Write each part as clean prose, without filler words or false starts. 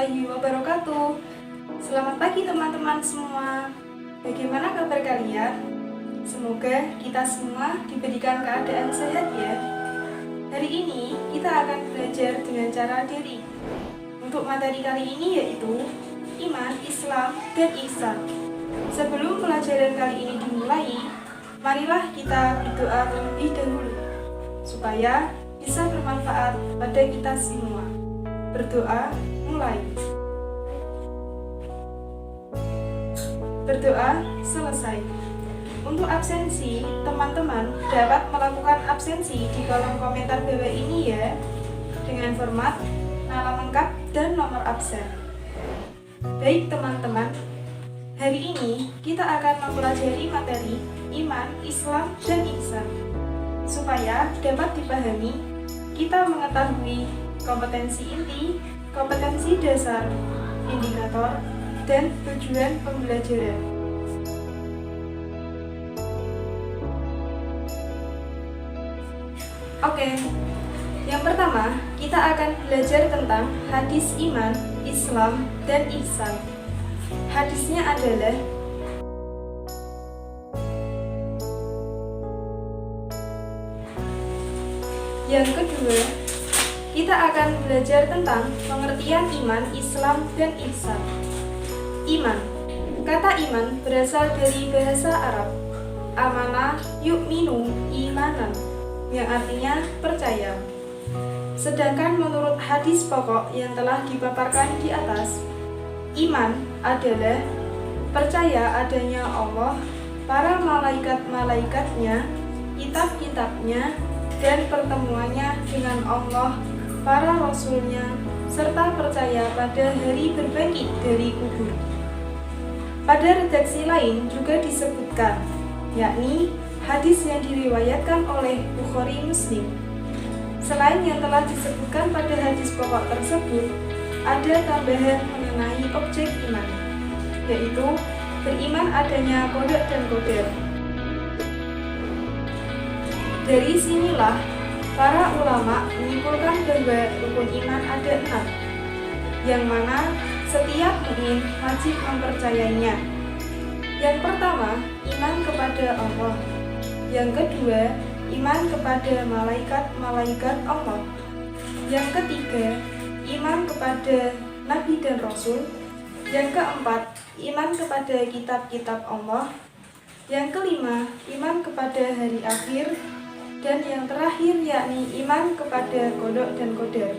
warahmatullahi wabarakatuh. Selamat pagi teman-teman semua. Bagaimana kabar kalian? Semoga kita semua diberikan keadaan sehat ya. Hari ini kita akan belajar dengan cara daring. Untuk materi kali ini yaitu iman, Islam, dan ihsan. Sebelum pelajaran kali ini dimulai, marilah kita berdoa terlebih dahulu supaya bisa bermanfaat pada kita semua. Berdoa mulai. Berdoa selesai. Untuk absensi, teman-teman dapat melakukan absensi di kolom komentar bawah ini ya, dengan format nama lengkap dan nomor absen. Baik teman-teman, hari ini kita akan mempelajari materi iman, Islam, dan ihsan. Supaya dapat dipahami, kita mengetahui kompetensi inti, kompetensi dasar, indikator, dan tujuan pembelajaran. Oke, yang pertama kita akan belajar tentang hadis iman, Islam, dan ihsan. Hadisnya adalah yang kedua, kita akan belajar tentang pengertian iman, Islam, dan ihsan. Iman. Kata iman berasal dari bahasa Arab. Amana yu'minu imanan, yang artinya percaya. Sedangkan menurut hadis pokok yang telah dipaparkan di atas, iman adalah percaya adanya Allah, para malaikat-malaikatnya, kitab-kitabnya, dan pertemuannya dengan Allah, para rasulnya, serta percaya pada hari berbangkit dari kubur. Pada redaksi lain juga disebutkan, yakni hadis yang diriwayatkan oleh Bukhari Muslim. Selain yang telah disebutkan pada hadis pokok tersebut, ada tambahan mengenai objek iman, yaitu beriman adanya qada dan qadar. Dari sinilah para ulama menyimpulkan bahwa rukun iman ada 6, yang mana setiap mukmin wajib mempercayainya. Yang pertama, iman kepada Allah. Yang kedua, iman kepada malaikat-malaikat Allah. Yang ketiga, iman kepada Nabi dan Rasul. Yang keempat, iman kepada kitab-kitab Allah. Yang kelima, iman kepada hari akhir. Dan yang terakhir yakni iman kepada qada dan qadar.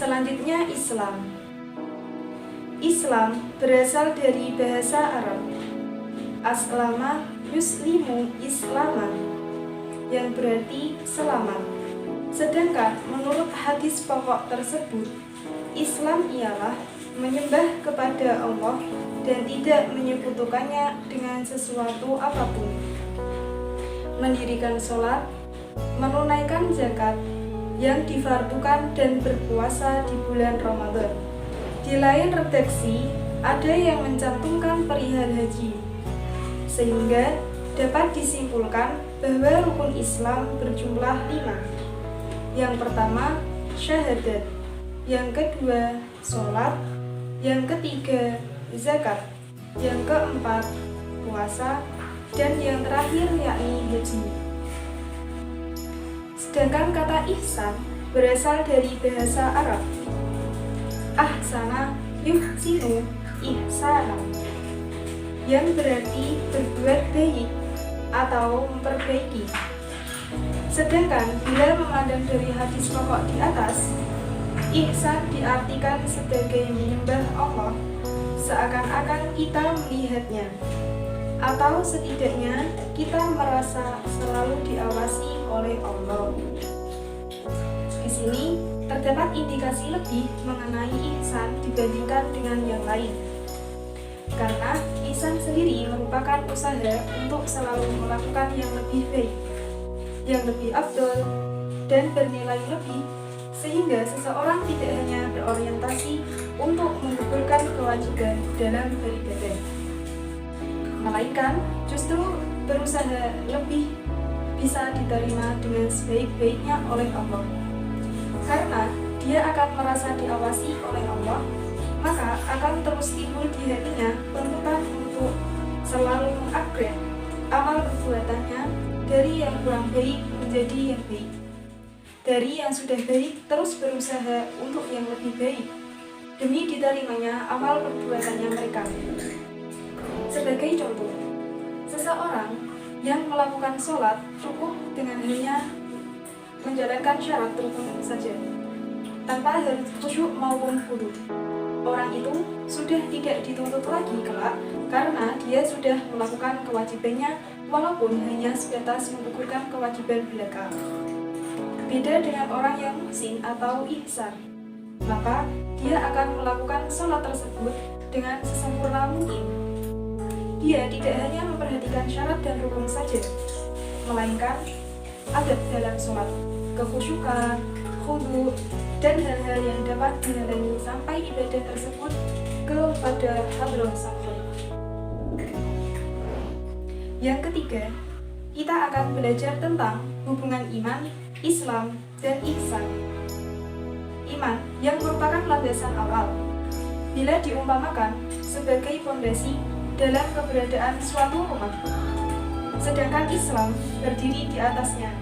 Selanjutnya Islam. Islam berasal dari bahasa Arab. Aslama yuslimu islaman, yang berarti selamat. Sedangkan menurut hadis pokok tersebut, Islam ialah menyembah kepada Allah dan tidak menyekutukannya dengan sesuatu apapun, mendirikan sholat, menunaikan zakat yang difardukan, dan berpuasa di bulan Ramadan. Di lain redaksi, ada yang mencantumkan perihal haji, sehingga dapat disimpulkan bahwa rukun Islam berjumlah 5. Yang pertama, syahadat. Yang kedua, sholat. Yang ketiga, zakat. Yang keempat, puasa. Dan yang terakhir yakni haji. Sedangkan kata ihsan berasal dari bahasa Arab. Ahsana yuhsinu ihsanan, yang berarti berbuat baik atau memperbaiki. Sedangkan bila memandang dari hadis pokok di atas, ihsan diartikan sebagai menyembah Allah seakan-akan kita melihatnya, atau setidaknya kita merasa selalu diawasi oleh Allah. Di sini terdapat indikasi lebih mengenai ihsan dibandingkan dengan yang lain. Karena ihsan sendiri merupakan usaha untuk selalu melakukan yang lebih baik, yang lebih afdol, dan bernilai lebih, sehingga seseorang tidak hanya berorientasi untuk menggugurkan kewajiban dalam beribadah, melainkan justru berusaha lebih bisa diterima dengan sebaik-baiknya oleh Allah. Karena dia akan merasa diawasi oleh Allah, maka akan terus timbul di hatinya tuntutan untuk selalu mengupgrade amal perbuatannya dari yang kurang baik menjadi yang baik. Dari yang sudah baik terus berusaha untuk yang lebih baik demi diterimanya amal perbuatannya mereka. Sebagai contoh, seseorang yang melakukan sholat cukup dengan hanya menjalankan syarat rukun saja, tanpa harus khusyuk maupun khudu. Orang itu sudah tidak dituntut lagi kelak karena dia sudah melakukan kewajibannya walaupun hanya sebatas menggugurkan kewajiban belaka. Beda dengan orang yang muhsin atau ihsan, maka dia akan melakukan sholat tersebut dengan sesempurna mungkin. Dia tidak hanya memperhatikan syarat dan rukun saja, melainkan adab dalam sholat, kekhusyukan, khudu, dan hal-hal yang dapat menghalangi sampai ibadah tersebut kepada hadrah sang Khalik. Yang ketiga, kita akan belajar tentang hubungan iman, Islam, dan ihsan. Iman yang merupakan landasan awal, bila diumpamakan sebagai fondasi dalam keberadaan suatu rumah, sedangkan Islam berdiri di atasnya.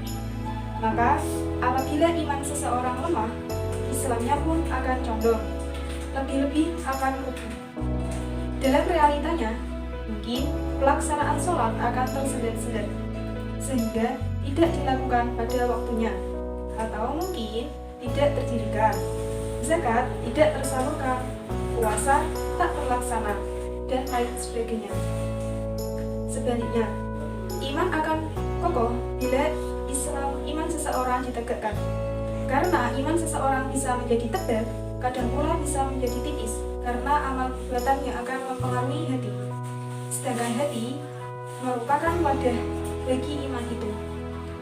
Maka, apabila iman seseorang lemah, Islamnya pun akan condong, lebih-lebih akan rubuh. Dalam realitanya, mungkin pelaksanaan sholat akan tersendat-sendat, sehingga tidak dilakukan pada waktunya, atau mungkin tidak terdirikan. Zakat tidak tersalurkan, puasa tak terlaksana, dan lain sebagainya. Sebaliknya, iman akan kokoh bila iman seseorang ditegakkan. Karena iman seseorang bisa menjadi tebal, kadang pula bisa menjadi tipis, karena amal perbuatan yang akan mempengaruhi hati. Sedangkan hati merupakan wadah bagi iman itu.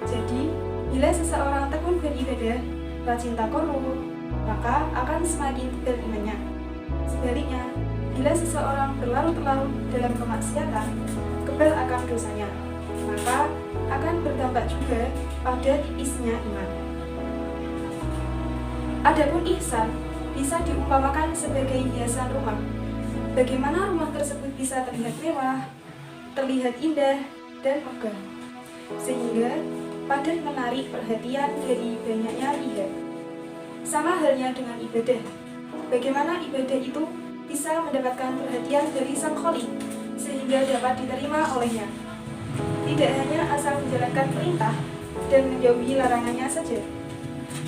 Jadi, bila seseorang tekun beribadah, rajin takarrur, maka akan semakin tebal imannya. Sebaliknya, bila seseorang berlarut-larut dalam kemaksiatan, kebal akan dosanya, maka akan berdampak juga pada tipisnya iman. Adapun ihsan bisa diumpamakan sebagai hiasan rumah. Bagaimana rumah tersebut bisa terlihat mewah, terlihat indah, dan megah, sehingga padat menarik perhatian dari banyaknya lihat. Sama halnya dengan ibadah. Bagaimana ibadah itu bisa mendapatkan perhatian dari Sang Khalik sehingga dapat diterima olehnya. Tidak hanya asal menjalankan perintah dan menjauhi larangannya saja,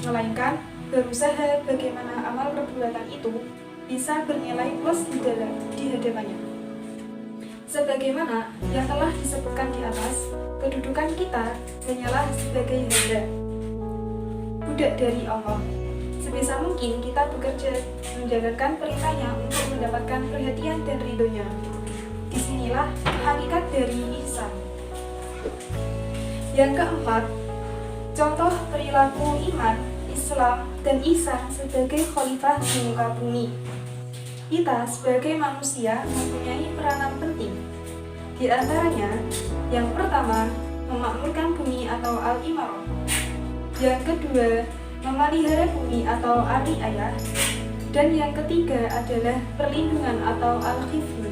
melainkan berusaha bagaimana amal perbuatan itu bisa bernilai plus di hadapannya. Sebagaimana yang telah disebutkan di atas, kedudukan kita hanyalah sebagai hamba, budak dari Allah. Sebisa mungkin kita bekerja menjalankan perintahnya untuk mendapatkan perhatian dan ridhonya. Disinilah hakikat dari ihsan. Yang keempat, contoh perilaku iman, Islam, dan ihsan sebagai khalifah di muka bumi. Kita sebagai manusia mempunyai peranan penting. Di antaranya, yang pertama, memakmurkan bumi atau al-imarah. Yang kedua, memelihara bumi atau ar-ri'ayah. Dan yang ketiga adalah perlindungan atau al-khifd.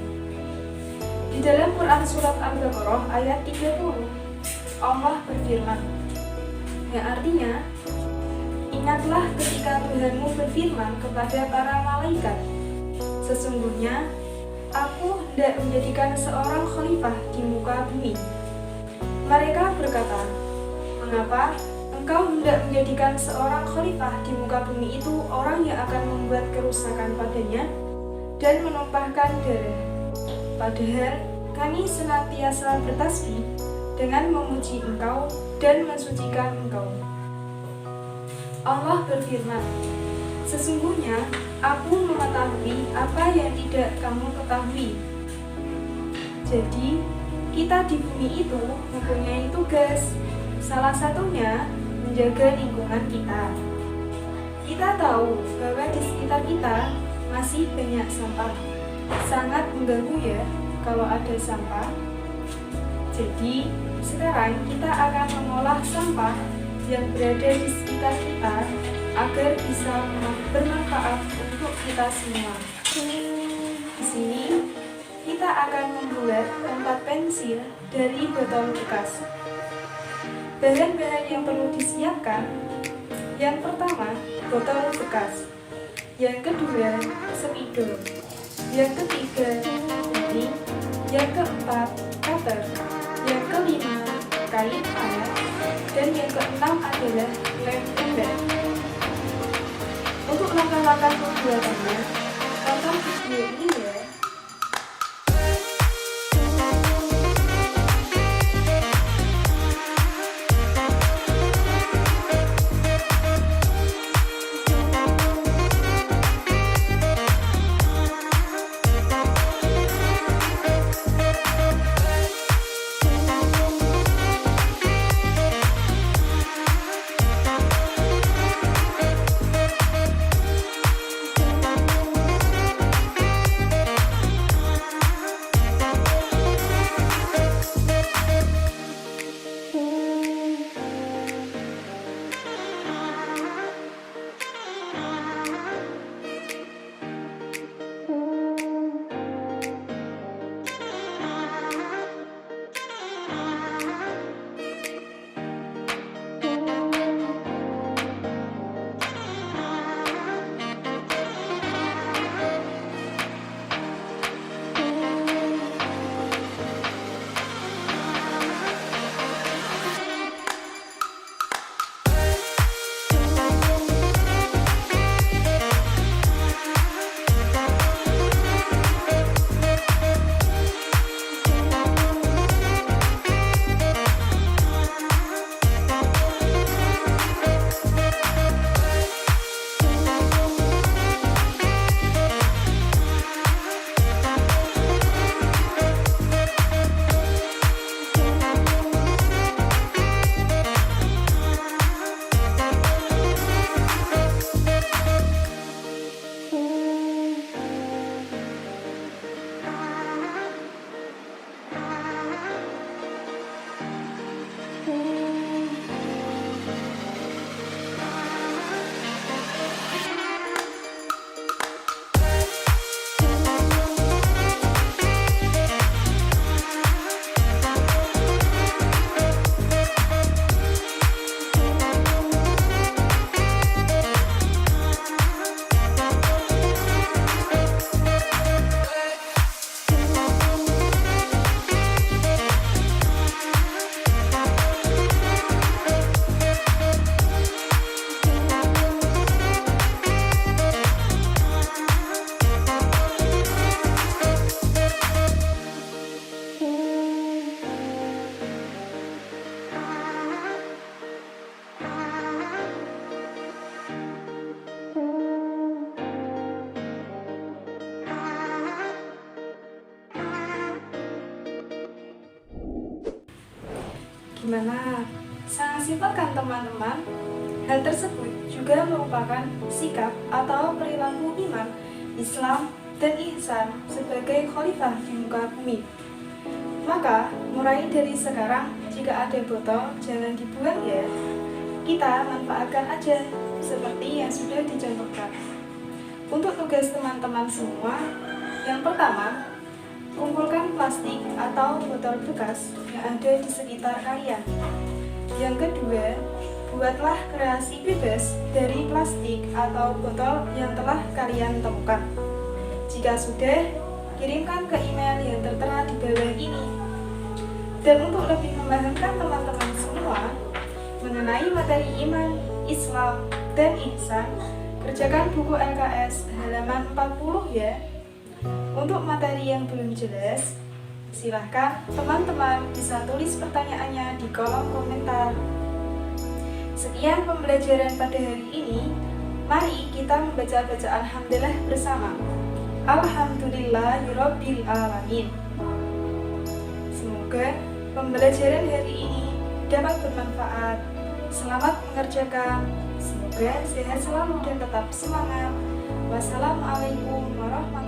Di dalam Quran Surat Al-Baqarah ayat 30, Allah berfirman, yang artinya, ingatlah ketika Tuhanmu berfirman kepada para malaikat, sesungguhnya aku hendak menjadikan seorang khalifah di muka bumi. Mereka berkata, mengapa engkau hendak menjadikan seorang khalifah di muka bumi itu orang yang akan membuat kerusakan padanya dan menumpahkan darah? Padahal kami senantiasa bertasbih dengan memuji engkau dan mensucikan engkau. Allah berfirman, sesungguhnya aku mengetahui apa yang tidak kamu ketahui. Jadi, kita di bumi itu mempunyai tugas, salah satunya menjaga lingkungan kita. Kita tahu bahwa di sekitar kita masih banyak sampah. Sangat mengganggu ya kalau ada sampah. Jadi, sekarang kita akan mengolah sampah yang berada di sekitar kita agar bisa bermanfaat untuk kita semua. Di sini kita akan membuat 4 pensil dari botol bekas. Bahan-bahan yang perlu disiapkan: yang pertama, botol bekas. Yang kedua, spidol. Yang ketiga, gunting. Yang keempat, cutter. Yang kelima, kain palet. Dan yang keenam adalah lem ember. Untuk langkah-langkah pembuatannya, tonton video ini ya. Gimana? Sangat simpel kan teman-teman? Hal tersebut juga merupakan sikap atau perilaku iman, Islam, dan ihsan sebagai khalifah di muka bumi. Maka, mulai dari sekarang, jika ada botol, jangan dibuang ya. Kita manfaatkan aja, seperti yang sudah dicontohkan. Untuk tugas teman-teman semua, yang pertama, kumpulkan plastik atau botol bekas yang ada di sekitar kalian. Yang kedua, buatlah kreasi bebas dari plastik atau botol yang telah kalian temukan. Jika sudah, kirimkan ke email yang tertera di bawah ini. Dan untuk lebih memahamkan teman-teman semua mengenai materi iman, Islam, dan ihsan, kerjakan buku LKS halaman 40 ya. Untuk materi yang belum jelas, silahkan teman-teman bisa tulis pertanyaannya di kolom komentar. Sekian pembelajaran pada hari ini. Mari kita membaca bacaan Alhamdulillah bersama. Alhamdulillahirabbil alamin. Semoga pembelajaran hari ini dapat bermanfaat. Selamat mengerjakan. Semoga sehat selalu dan tetap semangat. Wassalamualaikum warahmatullahi wabarakatuh.